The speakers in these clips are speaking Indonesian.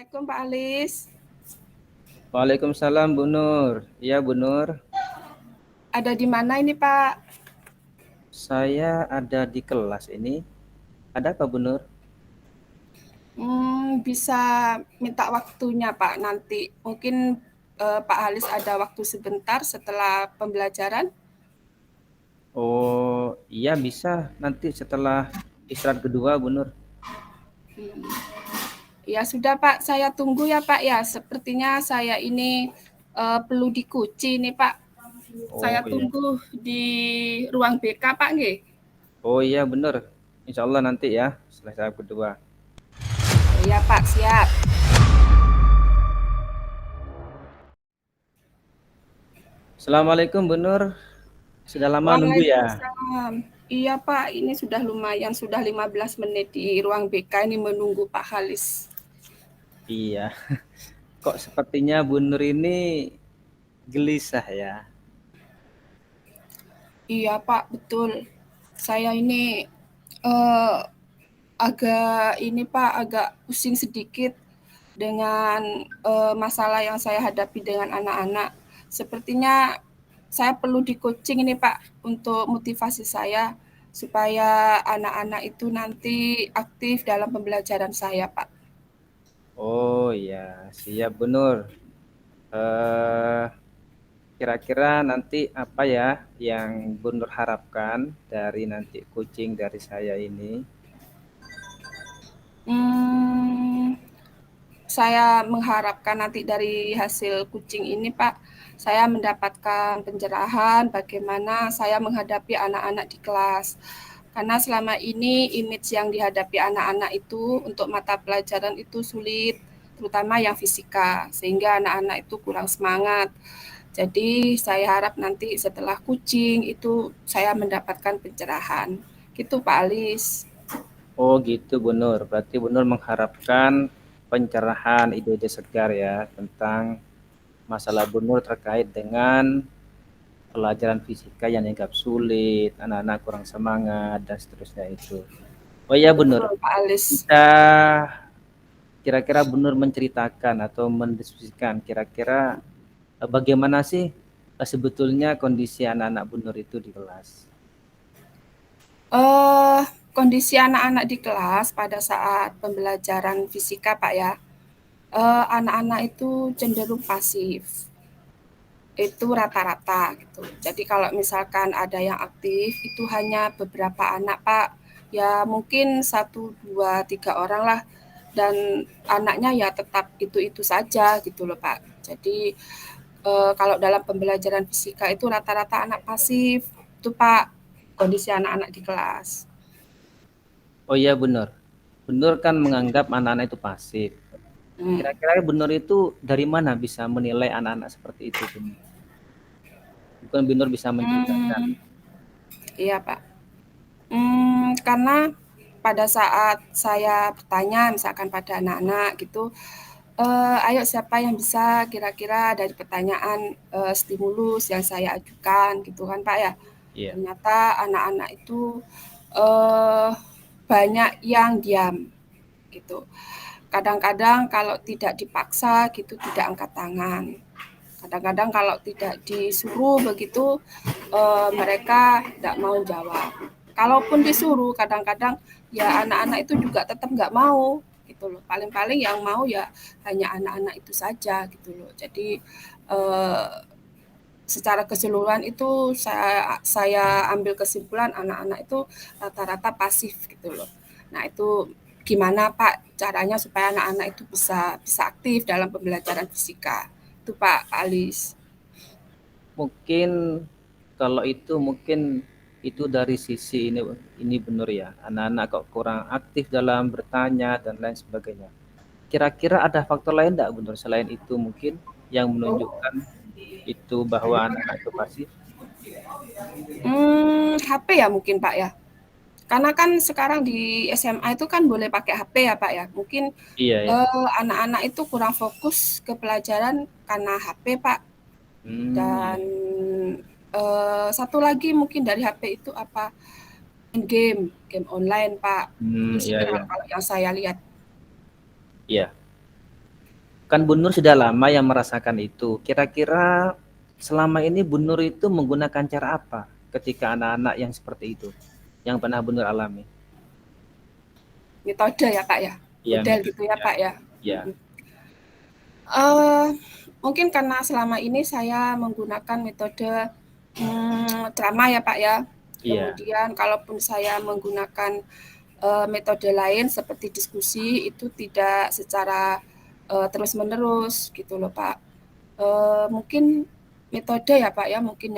Assalamualaikum Pak Alis. Waalaikumsalam Bu Nur. Iya Bu Nur, Ada di mana ini Pak? saya ada di kelas ini. Ada apa Bu Nur? Bisa minta waktunya Pak nanti. Mungkin Pak Alis ada waktu sebentar setelah pembelajaran. Oh iya bisa nanti setelah istirahat kedua Bu Nur. Ya sudah Pak, saya tunggu ya Pak ya. Sepertinya saya ini perlu dikunci nih Pak. Saya Oh iya. tunggu di ruang BK Pak nggih. Oh iya bener. Insya Allah nanti ya setelah istirahat kedua. Ya Pak, siap. Assalamualaikum Bu Nur. Sudah lama nunggu ya? Waalaikumsalam. Iya Pak, ini sudah lumayan, sudah 15 menit di ruang BK ini menunggu Pak Halis. Iya. Kok sepertinya Bu Nur ini gelisah ya? Iya Pak, betul. Saya ini eh, agak ini Pak, agak pusing sedikit dengan masalah yang saya hadapi dengan anak-anak. Sepertinya saya perlu di-coaching ini Pak untuk motivasi saya supaya anak-anak itu nanti aktif dalam pembelajaran saya Pak. Oh iya, siap Bu Nur. Eh, Kira-kira nanti apa ya yang Bu Nur harapkan dari nanti coaching dari saya ini? Hmm, saya mengharapkan nanti dari hasil kucing ini, Pak, saya mendapatkan pencerahan bagaimana saya menghadapi anak-anak di kelas. Karena selama ini image yang dihadapi anak-anak itu untuk mata pelajaran itu sulit, terutama yang fisika, sehingga anak-anak itu kurang semangat. Jadi saya harap nanti setelah kucing itu saya mendapatkan pencerahan. Gitu Pak Alis. Oh gitu Bu Nur, berarti Bu Nur mengharapkan pencerahan ide-ide segar ya tentang masalah Bu Nur terkait dengan pelajaran fisika yang dianggap sulit, anak-anak kurang semangat dan seterusnya itu. Oh iya Bu Nur, Betul Pak Alis. bisa kira-kira Bu Nur menceritakan atau mendiskusikan kira-kira bagaimana sih sebetulnya kondisi anak-anak Bu Nur itu di kelas? Eh, Kondisi anak-anak di kelas pada saat pembelajaran fisika, Pak ya, anak-anak itu cenderung pasif. Itu rata-rata gitu. Jadi kalau misalkan ada yang aktif itu hanya beberapa anak, Pak. Ya mungkin satu, 2, 3 orang lah dan anaknya ya tetap itu-itu saja gitu loh, Pak. Jadi kalau dalam pembelajaran fisika itu rata-rata anak pasif. Itu, Pak, kondisi anak-anak di kelas. Oh iya benar. Benar kan menganggap anak-anak itu pasif. Hmm. Kira-kira benar itu dari mana bisa menilai anak-anak seperti itu, Bu Nur? Bukan benar bisa menceritakan. Mmm, iya, Pak. Karena pada saat saya bertanya misalkan pada anak-anak gitu, "Ayo siapa yang bisa kira-kira dari pertanyaan, stimulus yang saya ajukan?" Gitu kan, Pak, ya. Iya. Ternyata anak-anak itu, eee, banyak yang diam gitu. Kadang-kadang kalau tidak dipaksa gitu tidak angkat tangan. Kadang-kadang kalau tidak disuruh begitu mereka tidak mau jawab. Kalaupun disuruh kadang-kadang ya anak-anak itu juga tetap nggak mau gitu loh. Paling-paling yang mau ya hanya anak-anak itu saja gitu loh. Jadi eh, secara keseluruhan itu saya ambil kesimpulan anak-anak itu rata-rata pasif gitu loh. Nah itu gimana Pak caranya supaya anak-anak itu bisa bisa aktif dalam pembelajaran fisika? Itu Pak Alis. Mungkin kalau itu mungkin itu dari sisi ini benar ya. Anak-anak kok kurang aktif dalam bertanya dan lain sebagainya. Kira-kira ada faktor lain enggak benar selain itu mungkin yang menunjukkan itu bahwa anak-anak itu pasif? HP ya mungkin Pak ya. Karena kan sekarang di SMA itu kan boleh pakai HP ya Pak ya. Mungkin Iya ya. anak-anak itu kurang fokus ke pelajaran karena HP Pak. Dan Iya. satu lagi mungkin dari HP itu apa main game, game online Pak. Itu sih Iya kalau iya. kalau yang saya lihat. Iya. Kan Bu Nur sudah lama yang merasakan itu. Kira-kira selama ini Bu Nur itu menggunakan cara apa ketika anak-anak yang seperti itu, yang pernah Bu Nur alami? Metode ya Pak ya, Iya, model gitu ya metodenya. Pak ya. Iya. Uh, Mungkin karena selama ini saya menggunakan metode drama ya Pak ya. Iya. Kemudian kalaupun saya menggunakan metode lain seperti diskusi itu tidak secara terus-menerus gitu loh Pak. Mungkin metode ya Pak ya, mungkin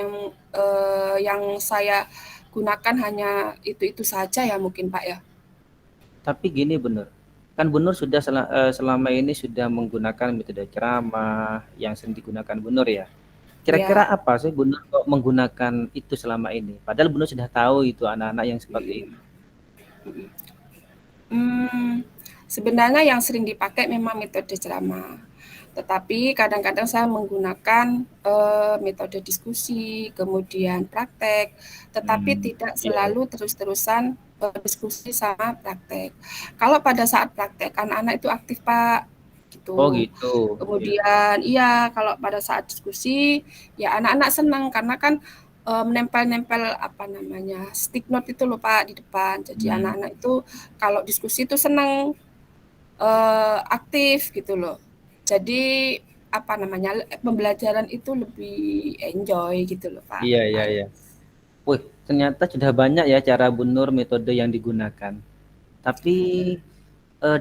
yang saya gunakan hanya itu-itu saja ya mungkin Pak ya. Tapi gini Bu Nur, kan Bu Nur sudah selama ini sudah menggunakan metode ceramah yang sering digunakan Bu Nur ya. Kira-kira Ya. apa sih Bu Nur kok menggunakan itu selama ini? Padahal Bu Nur sudah tahu itu anak-anak yang seperti itu. Hmm, Sebenarnya yang sering dipakai memang metode ceramah. Tetapi kadang-kadang saya menggunakan metode diskusi, kemudian praktek, tetapi Hmm, tidak iya, iya. selalu terus-terusan diskusi sama praktek. Kalau pada saat praktek anak-anak itu aktif Pak, Oh gitu. gitu. Iya. Kemudian iya kalau pada saat diskusi ya anak-anak senang karena kan menempel-nempel apa namanya stick note itu loh Pak di depan. Jadi Hmm, anak-anak itu kalau diskusi itu senang aktif gitu loh. Jadi apa namanya pembelajaran itu lebih enjoy gitu loh Pak. iya, iya, iya. Wih, ternyata sudah banyak ya cara Bu Nur metode yang digunakan. Tapi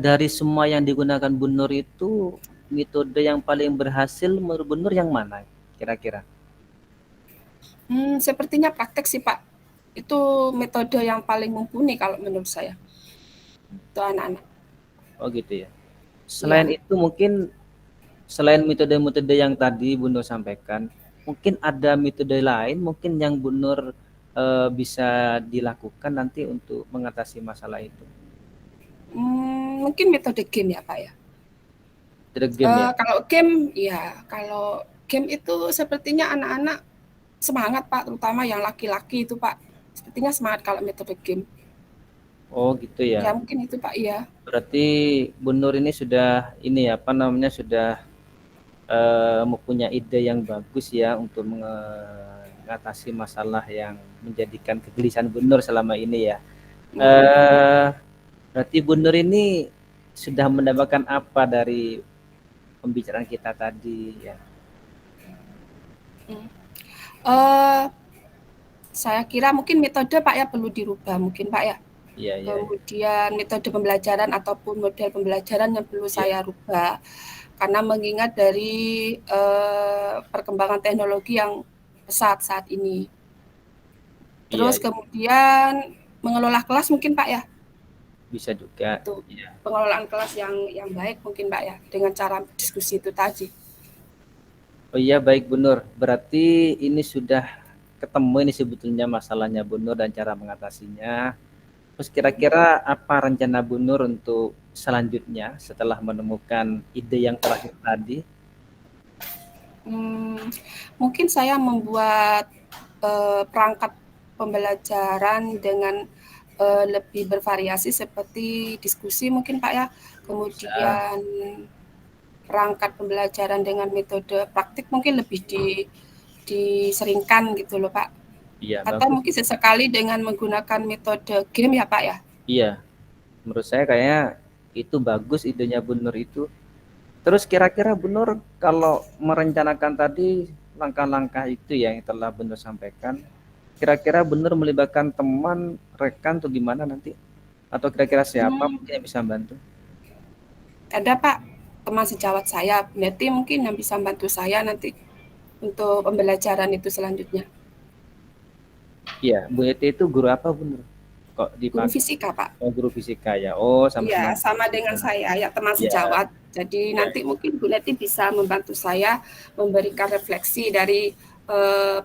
dari semua yang digunakan Bu Nur itu metode yang paling berhasil menurut Bu Nur yang mana kira-kira? Sepertinya praktek sih Pak. Itu metode yang paling mumpuni kalau menurut saya. Itu anak-anak. Oh gitu ya. Selain Iya. itu mungkin selain metode-metode yang tadi Bu Nur sampaikan, mungkin ada metode lain mungkin yang Bu Nur bisa dilakukan nanti untuk mengatasi masalah itu. Mungkin metode game ya Pak ya. Metode game ya. Kalau game, ya kalau game itu sepertinya anak-anak semangat Pak, terutama yang laki-laki itu Pak. Sepertinya semangat kalau metode game. Oh gitu ya. Ya mungkin itu Pak, iya. Berarti Bu Nur ini sudah ini ya, apa namanya, sudah mempunyai ide yang bagus ya untuk mengatasi masalah yang menjadikan kegelisahan Bu Nur selama ini ya. Mhm. Eh, Berarti Bu Nur ini sudah mendapatkan apa dari pembicaraan kita tadi ya? Mhm. Eee, saya kira mungkin metode Pak ya perlu dirubah mungkin Pak ya. Iya, iya, iya. Kemudian metode pembelajaran ataupun model pembelajaran yang perlu Iya, saya rubah. Karena mengingat dari perkembangan teknologi yang pesat saat ini. iya, Terus iya. kemudian mengelola kelas mungkin Pak ya, Bisa juga. itu Iya. pengelolaan kelas yang baik mungkin Pak ya dengan cara diskusi itu tadi. Oh iya, baik Bu Nur. Berarti ini sudah ketemu ini sebetulnya masalahnya Bu Nur dan cara mengatasinya. Terus kira-kira apa rencana Bu Nur untuk selanjutnya setelah menemukan ide yang terakhir tadi? Hmm, Mungkin saya membuat perangkat pembelajaran dengan lebih bervariasi seperti diskusi mungkin Pak ya, Bisa. kemudian perangkat pembelajaran dengan metode praktik mungkin lebih diseringkan gitu loh Pak. Iya, Atau bagus. mungkin sesekali dengan menggunakan metode game ya Pak ya. Iya, menurut saya kayaknya itu bagus idenya Bu Nur itu. Terus kira-kira Bu Nur kalau merencanakan tadi langkah-langkah itu ya yang telah Bu Nur sampaikan, kira-kira Bu Nur melibatkan teman, rekan atau gimana nanti? Atau kira-kira siapa Hmm, mungkin yang bisa bantu? Ada Pak teman sejawat saya, berarti mungkin yang bisa bantu saya nanti untuk pembelajaran itu selanjutnya. Iya, Bu Yeti itu guru apa Bu Nur? Kok Guru dipakai? fisika Pak. Oh, guru fisika ya. Oh, Iya, sama-sama guru sama dengan fisika. saya, ya teman Iya, sejawat. Jadi iya, nanti mungkin Bu Neti bisa membantu saya memberikan refleksi dari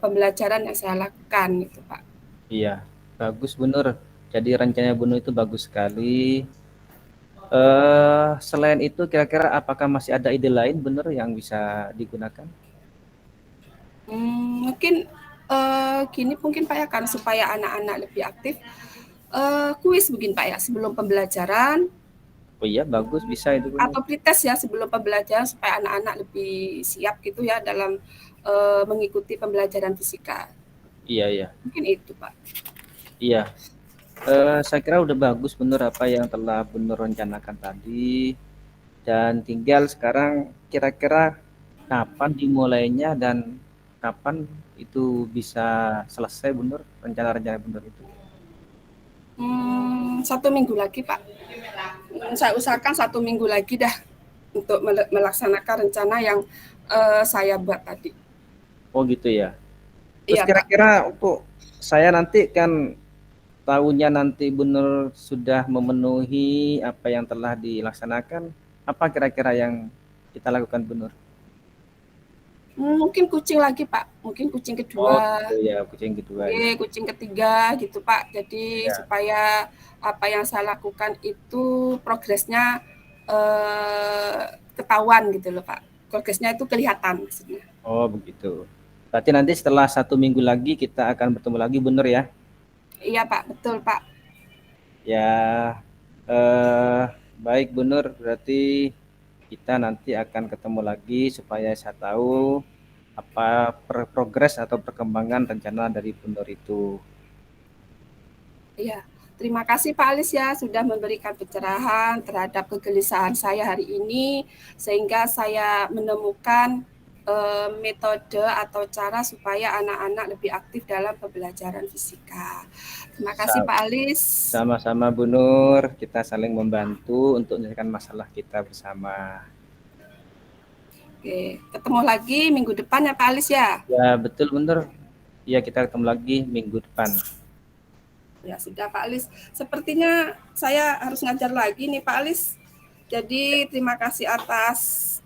pembelajaran yang saya lakukan gitu Pak. iya. Bagus Bu Nur. Jadi rencananya Bu Nur itu bagus sekali. Selain itu kira-kira apakah masih ada ide lain bener yang bisa digunakan? Mungkin gini mungkin Pak ya, kan supaya anak-anak lebih aktif, kuis mungkin Pak ya sebelum pembelajaran. Oh iya, bagus bisa itu benar. Atau pretest ya sebelum pembelajaran supaya anak-anak lebih siap gitu ya dalam mengikuti pembelajaran fisika. Iya, iya. Mungkin itu, Pak. Iya. Saya kira udah bagus benar apa yang telah benar rencanakan tadi. Dan tinggal sekarang kira-kira kapan dimulainya dan kapan itu bisa selesai benar rencana-rencana benar itu. 1 minggu lagi, Pak. Saya usahakan 1 minggu lagi dah untuk melaksanakan rencana yang saya buat tadi. Oh gitu ya. Terus Iya, Pak. kira-kira untuk saya nanti kan tahunya nanti benar sudah memenuhi apa yang telah dilaksanakan, apa kira-kira yang kita lakukan benar? Mungkin kucing lagi, Pak. Mungkin kucing Oh kedua, gitu ya, kucing kedua ya. kucing ketiga gitu, Pak. Jadi Ya. supaya apa yang saya lakukan itu progresnya ketahuan gitu loh, Pak. Progresnya itu kelihatan maksudnya. Oh begitu. Berarti nanti setelah 1 minggu lagi kita akan bertemu lagi benar ya? Iya, Pak. Betul, Pak. Ya, eh, baik benar. Berarti kita nanti akan ketemu lagi supaya saya tahu apa progres atau perkembangan rencana dari benar itu. Iya. Terima kasih Pak Alis ya sudah memberikan pencerahan terhadap kegelisahan saya hari ini sehingga saya menemukan metode atau cara supaya anak-anak lebih aktif dalam pembelajaran fisika. Terima kasih Pak Alis. Sama-sama Bu Nur, kita saling membantu untuk menyelesaikan masalah kita bersama. Oke, ketemu lagi minggu depan ya Pak Alis ya. Ya betul benar. Ya kita ketemu lagi minggu depan. Ya sudah Pak Alis. Sepertinya saya harus ngajar lagi nih Pak Alis. Jadi terima kasih atas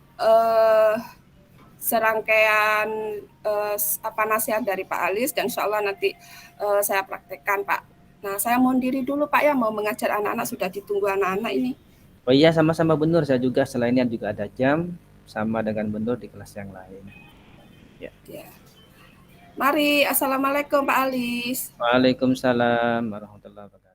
serangkaian apa nasihat dari Pak Alis dan insya Allah nanti saya praktekkan Pak. Nah saya mohon diri dulu Pak ya mau mengajar anak-anak sudah ditunggu anak-anak ini. Oh iya sama-sama Bu Nur, saya juga selainnya juga ada jam sama dengan Bu Nur di kelas yang lain. Ya. Ya. Mari, assalamualaikum Pak Alis. Waalaikumsalam warahmatullahi wabarakatuh.